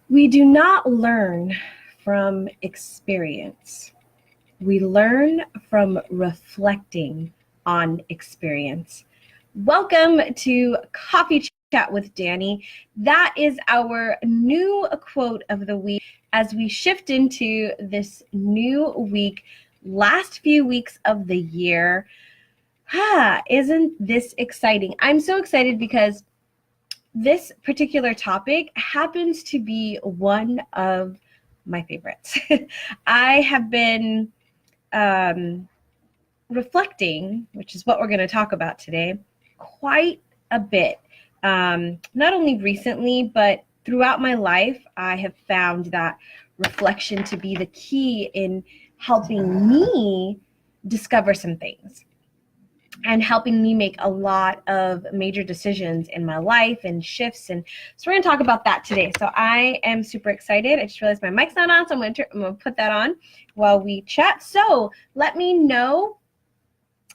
We do not learn from experience. We learn from reflecting on experience. Welcome to Coffee Chat with Danny. That is our new quote of the week as we shift into this new week, last few weeks of the year. Isn't this exciting? I'm so excited because this particular topic happens to be one of my favorites. I have been um, reflecting, which is what we're going to talk about today, quite a bit. Not only recently, but throughout my life, I have found that reflection to be the key in helping me discover some things and helping me make a lot of major decisions in my life and shifts. And so we're going to talk about that today. So I am super excited. I just realized my mic's not on, so I'm going to put that on while we chat. So let me know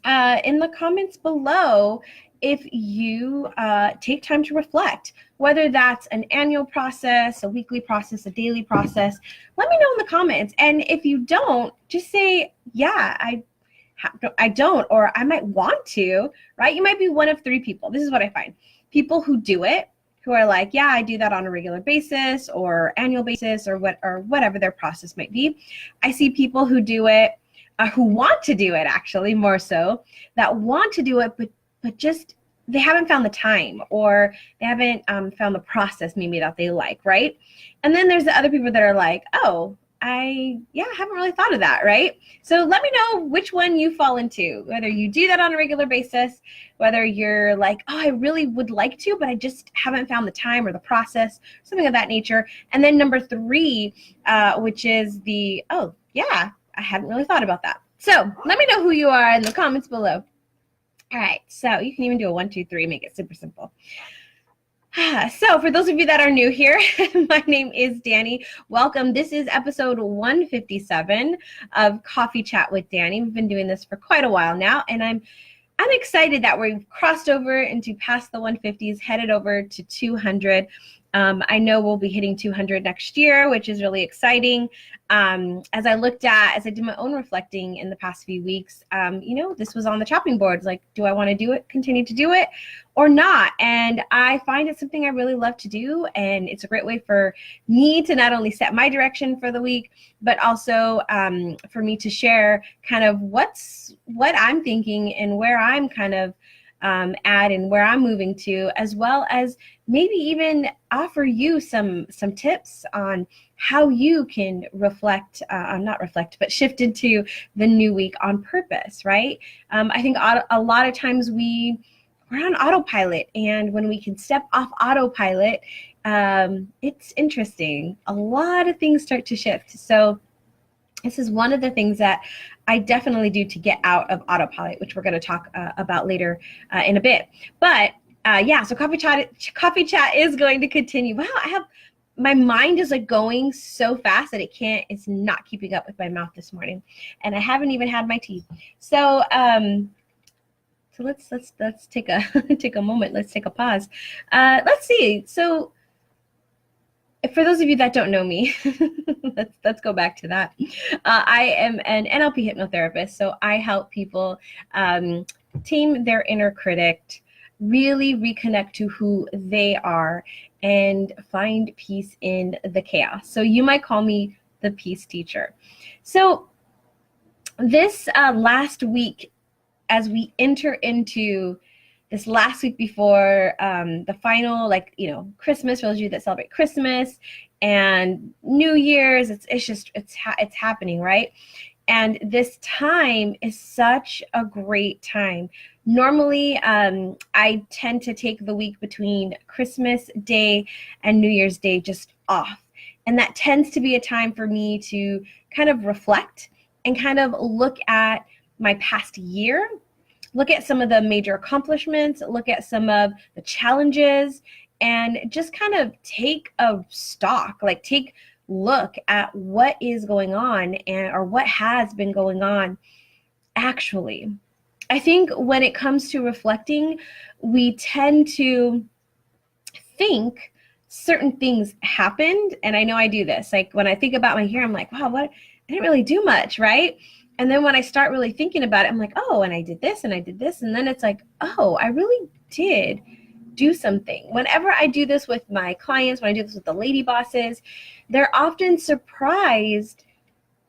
in the comments below if you take time to reflect, whether that's an annual process, a weekly process, a daily process. Let me know in the comments. And if you don't, just say, yeah, I don't, or I might want to, right? You might be one of three people. This is what I find. People who do it, who are like, yeah, I do that on a regular basis or annual basis or whatever their process might be. I see people who do it, who want to do it actually more so, that want to do it, but just they haven't found the time or they haven't found the process maybe that they like, right? And then there's the other people that are like, oh, I haven't really thought of that, right? So let me know which one you fall into, whether you do that on a regular basis, whether you're like, oh, I really would like to, but I just haven't found the time or the process, something of that nature. And then number three, which is the, oh, yeah, I hadn't really thought about that. So let me know who you are in the comments below. All right, so you can even do a 1, 2, 3, make it super simple. So for those of you that are new here, my name is Danny. Welcome. This is episode 157 of Coffee Chat with Danny. We've been doing this for quite a while now, and I'm excited that we've crossed over into past the 150s, headed over to 200. I know we'll be hitting 200 next year, which is really exciting. As I did my own reflecting in the past few weeks, this was on the chopping boards. Like, do I want to do it, continue to do it or not? And I find it something I really love to do. And it's a great way for me to not only set my direction for the week, but also for me to share kind of what I'm thinking and where I'm kind of at and where I'm moving to, as well as maybe even offer you some tips on how you can not reflect, but shift into the new week on purpose, right? I think a lot of times we're on autopilot, and when we can step off autopilot, it's interesting. A lot of things start to shift. So this is one of the things that I definitely do to get out of autopilot, which we're going to talk about later in a bit. But so coffee chat is going to continue. Wow, my mind is like going so fast that it's not keeping up with my mouth this morning, and I haven't even had my tea. So let's take a moment. Let's take a pause. Let's see. So for those of you that don't know me, let's go back to that. I am an NLP hypnotherapist, so I help people tame their inner critic, really reconnect to who they are, and find peace in the chaos. So you might call me the peace teacher. So this last week, as we enter into this last week before the final, Christmas, for those of you that celebrate Christmas and New Year's, it's happening, right? And this time is such a great time. Normally, I tend to take the week between Christmas Day and New Year's Day just off. And that tends to be a time for me to kind of reflect and kind of look at my past year, look at some of the major accomplishments, look at some of the challenges, and just kind of take a look at what is going on or what has been going on actually. I think when it comes to reflecting, we tend to think certain things happened. And I know I do this. Like when I think about my hair, I'm like, wow, what? I didn't really do much, right? And then when I start really thinking about it, I'm like, oh, and I did this and I did this. And then it's like, oh, I really did do something. Whenever I do this with my clients, when I do this with the lady bosses, they're often surprised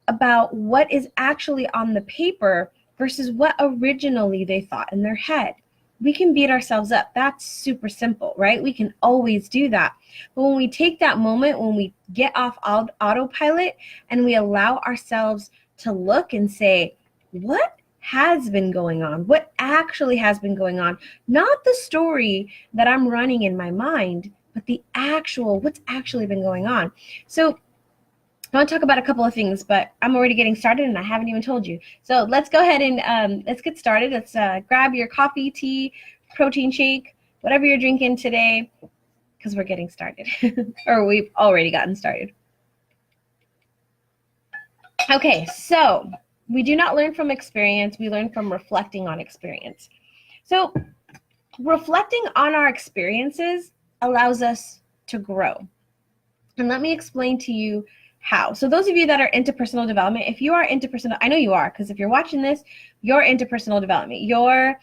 about what is actually on the paper versus what originally they thought in their head. We can beat ourselves up. That's super simple, right? We can always do that. But when we take that moment, when we get off autopilot and we allow ourselves to look and say, what has been going on? What actually has been going on? Not the story that I'm running in my mind, but the actual, what's actually been going on. So I want to talk about a couple of things, but I'm already getting started and I haven't even told you. So let's go ahead and let's get started. Let's grab your coffee, tea, protein shake, whatever you're drinking today, because we're getting started, or we've already gotten started. Okay, so we do not learn from experience. We learn from reflecting on experience. So reflecting on our experiences allows us to grow. And let me explain to you how. So those of you that are into personal development, if you are into personal, I know you are, because if you're watching this, you're into personal development. You're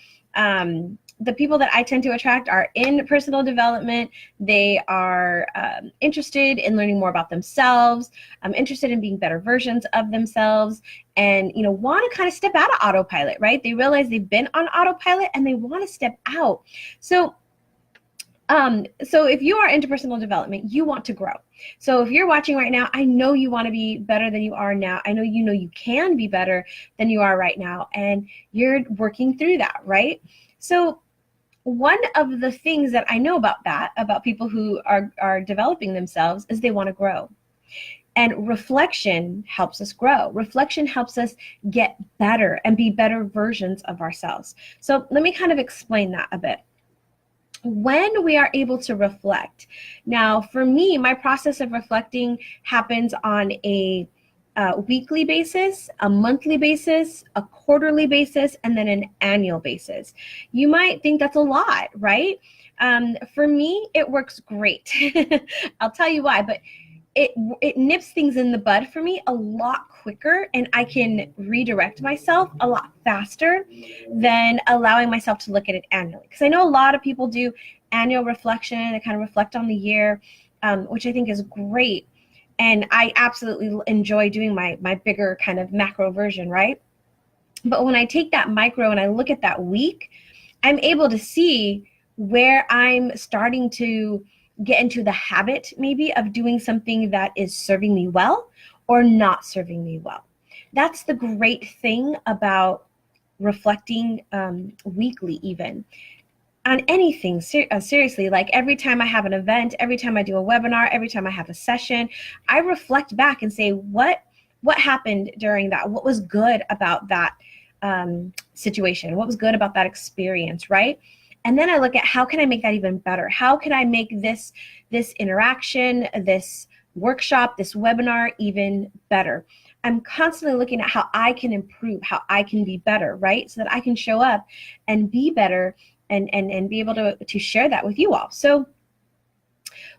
the people that I tend to attract are in personal development. They are interested in learning more about themselves, interested in being better versions of themselves, and want to kind of step out of autopilot, right? They realize they've been on autopilot and they want to step out. So if you are into personal development, you want to grow. So if you're watching right now, I know you want to be better than you are now. I know you can be better than you are right now, and you're working through that, right? So one of the things that I know about people who are developing themselves is they want to grow. And reflection helps us grow. Reflection helps us get better and be better versions of ourselves. So let me kind of explain that a bit. When we are able to reflect. Now, for me, my process of reflecting happens on a weekly basis, a monthly basis, a quarterly basis, and then an annual basis. You might think that's a lot, right? For me, it works great. I'll tell you why, but it nips things in the bud for me a lot quicker, and I can redirect myself a lot faster than allowing myself to look at it annually. Because I know a lot of people do annual reflection and kind of reflect on the year, which I think is great. And I absolutely enjoy doing my bigger kind of macro version, right? But when I take that micro and I look at that week, I'm able to see where I'm starting to get into the habit maybe of doing something that is serving me well or not serving me well. That's the great thing about reflecting weekly, even on anything. Seriously, like every time I have an event, every time I do a webinar, every time I have a session, I reflect back and say, what happened during that? What was good about that situation? What was good about that experience, right? And then I look at how can I make that even better? How can I make this interaction, this workshop, this webinar even better? I'm constantly looking at how I can improve, how I can be better, right? So that I can show up and be better and be able to share that with you all. So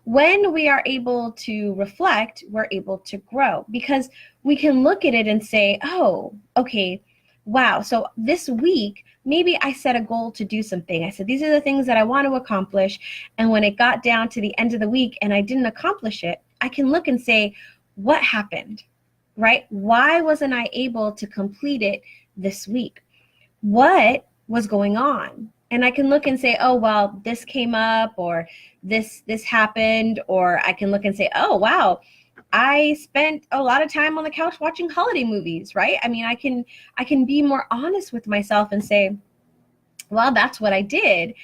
when we are able to reflect, we're able to grow because we can look at it and say, oh, okay, wow. So this week, maybe I set a goal to do something. I said, these are the things that I want to accomplish. And when it got down to the end of the week and I didn't accomplish it, I can look and say, what happened, right? Why wasn't I able to complete it this week? What was going on? And I can look and say, oh, well, this came up or this happened. Or I can look and say, oh, wow, I spent a lot of time on the couch watching holiday movies, right? I mean, I can be more honest with myself and say, well, that's what I did.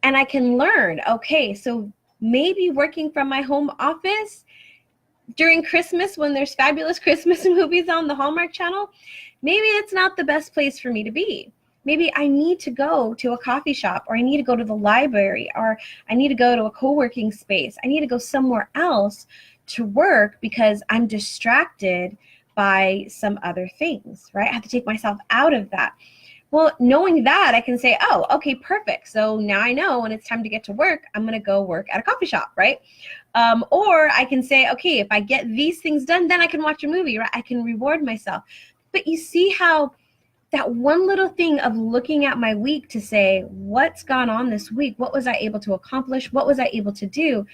And I can learn, okay, so maybe working from my home office during Christmas when there's fabulous Christmas movies on the Hallmark Channel, maybe it's not the best place for me to be. Maybe I need to go to a coffee shop, or I need to go to the library, or I need to go to a co-working space. I need to go somewhere else to work because I'm distracted by some other things, right? I have to take myself out of that. Well, knowing that, I can say, oh, okay, perfect. So now I know when it's time to get to work, I'm going to go work at a coffee shop, right? Or I can say, okay, if I get these things done, then I can watch a movie, right? I can reward myself. But you see how that one little thing of looking at my week to say, what's gone on this week? What was I able to accomplish? What was I able to do?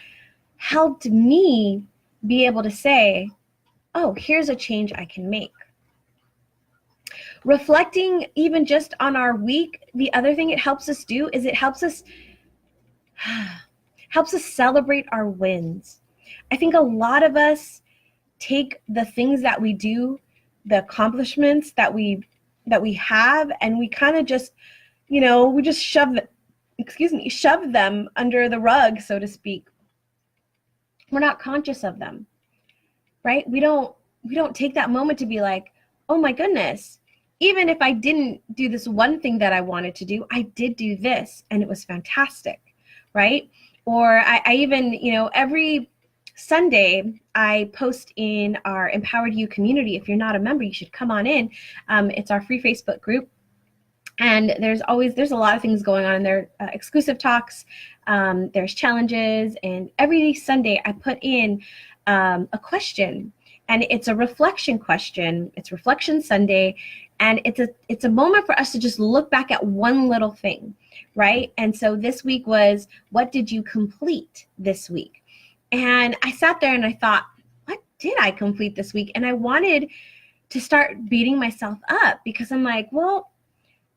Helped me be able to say, oh, here's a change I can make. Reflecting even just on our week, the other thing it helps us do is it helps us celebrate our wins. I think a lot of us take the things that we do, the accomplishments that we have, and we kind of just, we just shove them under the rug, so to speak. We're not conscious of them, right? We don't take that moment to be like, oh my goodness, even if I didn't do this one thing that I wanted to do, I did do this and it was fantastic, right? Or I even, every Sunday, I post in our Empowered You community. If you're not a member, you should come on in. It's our free Facebook group. And there's a lot of things going on in there, exclusive talks, there's challenges, and every Sunday I put in a question, and it's a reflection question. It's Reflection Sunday, and it's a moment for us to just look back at one little thing, right? And so this week was, what did you complete this week? And I sat there and I thought, what did I complete this week? And I wanted to start beating myself up because I'm like, well,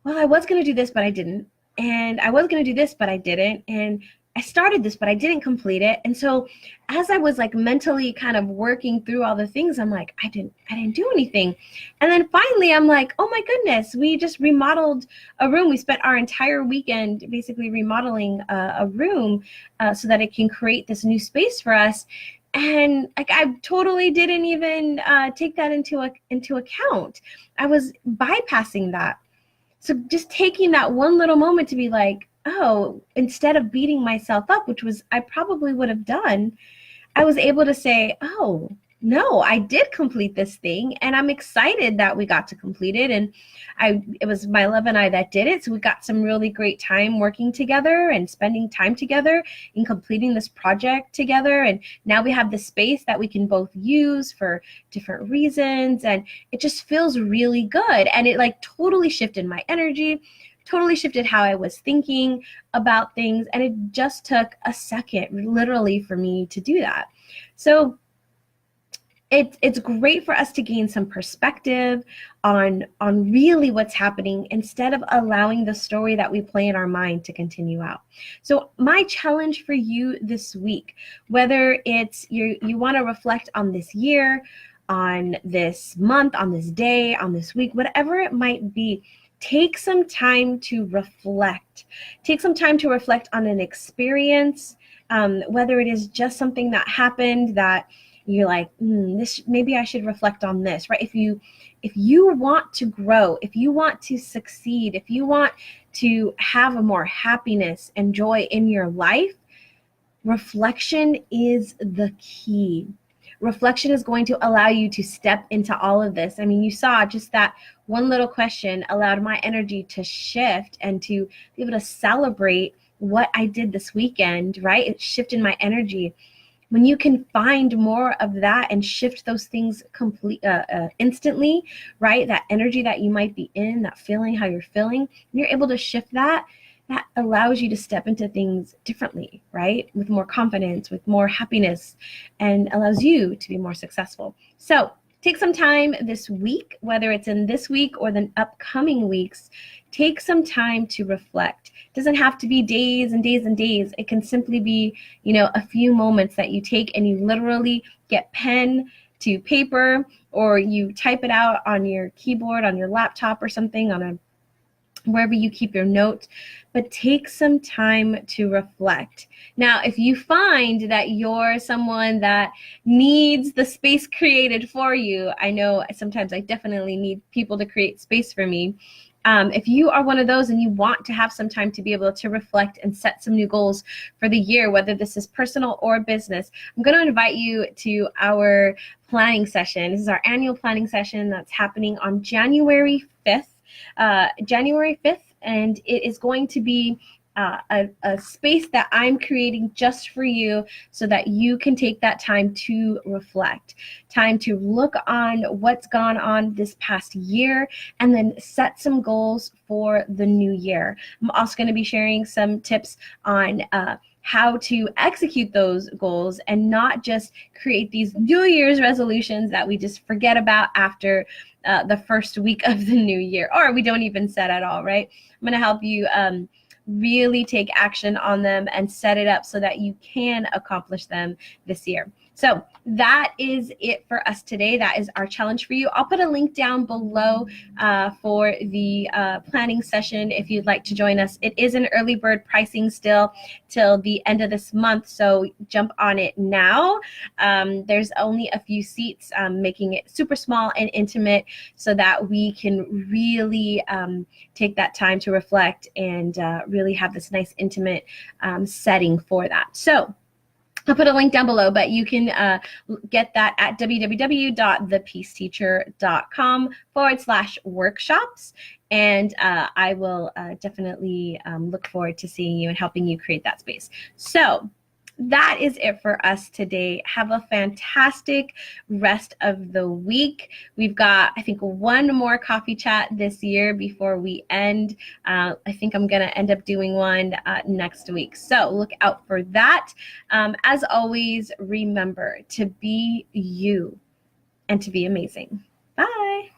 I was going to do this, but I didn't. And I was going to do this, but I didn't. And I started this, but I didn't complete it. And so as I was like mentally kind of working through all the things, I'm like, I didn't do anything. And then finally I'm like, oh my goodness, we just remodeled a room. We spent our entire weekend basically remodeling a room so that it can create this new space for us. And like, I totally didn't even take that into account. I was bypassing that. So just taking that one little moment to be like, oh, instead of beating myself up, which was I probably would have done, I was able to say, oh, no, I did complete this thing, and I'm excited that we got to complete it. And it was my love and I that did it. So we got some really great time working together and spending time together in completing this project together. And now we have the space that we can both use for different reasons. And it just feels really good. And it like totally shifted my energy, totally shifted how I was thinking about things. And it just took a second, literally, for me to do that. So it's great for us to gain some perspective on really what's happening instead of allowing the story that we play in our mind to continue out. So my challenge for you this week, whether it's you want to reflect on this year, on this month, on this day, on this week, whatever it might be, take some time to reflect. Take some time to reflect on an experience, whether it is just something that happened that you're like, this, maybe I should reflect on this, right? If you want to grow, if you want to succeed, if you want to have a more happiness and joy in your life, reflection is the key. Reflection is going to allow you to step into all of this. I mean, you saw just that one little question allowed my energy to shift and to be able to celebrate what I did this weekend, right? It shifted my energy. When you can find more of that and shift those things instantly, right? That energy that you might be in, that feeling, how you're feeling, you're able to shift that. That allows you to step into things differently, right? With more confidence, with more happiness, and allows you to be more successful. So take some time this week, whether it's in this week or the upcoming weeks, take some time to reflect. It doesn't have to be days and days and days. It can simply be, a few moments that you take and you literally get pen to paper, or you type it out on your keyboard, on your laptop or something, wherever you keep your notes, but take some time to reflect. Now, if you find that you're someone that needs the space created for you, I know sometimes I definitely need people to create space for me. If you are one of those and you want to have some time to be able to reflect and set some new goals for the year, whether this is personal or business, I'm going to invite you to our planning session. This is our annual planning session that's happening on January 5th. And it is going to be a space that I'm creating just for you so that you can take that time to reflect, time to look on what's gone on this past year, and then set some goals for the new year. I'm also going to be sharing some tips on how to execute those goals and not just create these New Year's resolutions that we just forget about after the first week of the new year, or we don't even set at all, right? I'm going to help you really take action on them and set it up so that you can accomplish them this year. So that is it for us today. That is our challenge for you. I'll put a link down below for the planning session if you'd like to join us. It is an early bird pricing still till the end of this month, so jump on it now. There's only a few seats, making it super small and intimate so that we can really take that time to reflect and really have this nice intimate setting for that. So I'll put a link down below, but you can get that at www.thepeaceteacher.com/workshops. And I will definitely look forward to seeing you and helping you create that space. So that is it for us today. Have a fantastic rest of the week. We've got, I think, one more coffee chat this year before we end. I think I'm going to end up doing one next week. So look out for that. As always, remember to be you and to be amazing. Bye.